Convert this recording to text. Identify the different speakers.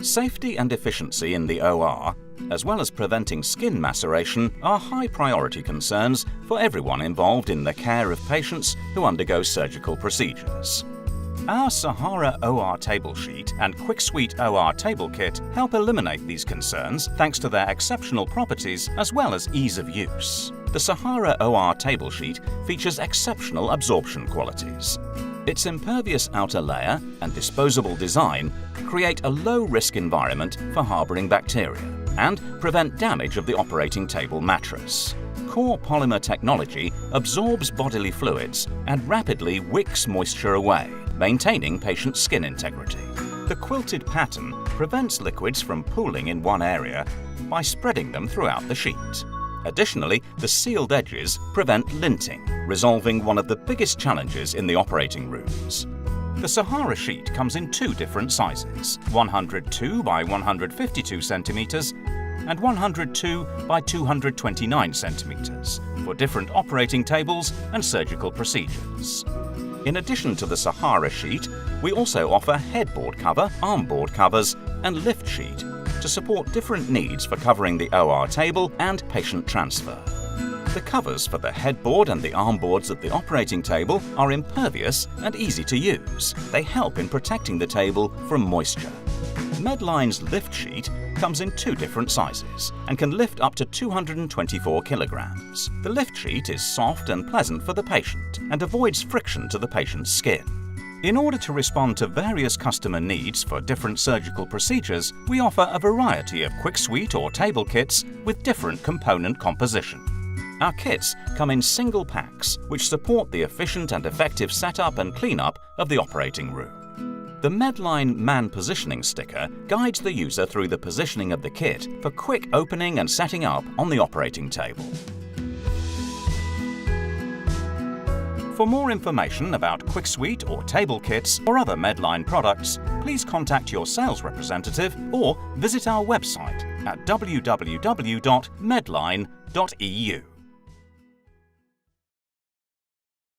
Speaker 1: Safety and efficiency in the OR, as well as preventing skin maceration, are high priority concerns for everyone involved in the care of patients who undergo surgical procedures. Our Sahara OR Table Sheet and QuickSuite OR Table Kit help eliminate these concerns thanks to their exceptional properties as well as ease of use. The Sahara OR Table Sheet features exceptional absorption qualities. Its impervious outer layer and disposable design create a low-risk environment for harboring bacteria and prevent damage of the operating table mattress. Core polymer technology absorbs bodily fluids and rapidly wicks moisture away, maintaining patient skin integrity. The quilted pattern prevents liquids from pooling in one area by spreading them throughout the sheet. Additionally, the sealed edges prevent linting, resolving one of the biggest challenges in the operating rooms. The Sahara sheet comes in two different sizes, 102 by 152 centimeters and 102 by 229 centimeters, for different operating tables and surgical procedures. In addition to the Sahara sheet, we also offer headboard cover, armboard covers, and lift sheet to support different needs for covering the OR table and patient transfer. The covers for the headboard and the armboards of the operating table are impervious and easy to use. They help in protecting the table from moisture. Medline's lift sheet comes in two different sizes and can lift up to 224 kilograms. The lift sheet is soft and pleasant for the patient and avoids friction to the patient's skin. In order to respond to various customer needs for different surgical procedures, we offer a variety of QuickSuite or table kits with different component composition. Our kits come in single packs, which support the efficient and effective setup and cleanup of the operating room. The Medline Man Positioning sticker guides the user through the positioning of the kit for quick opening and setting up on the operating table. For more information about QuickSuite or table kits or other Medline products, please contact your sales representative or visit our website at www.medline.eu.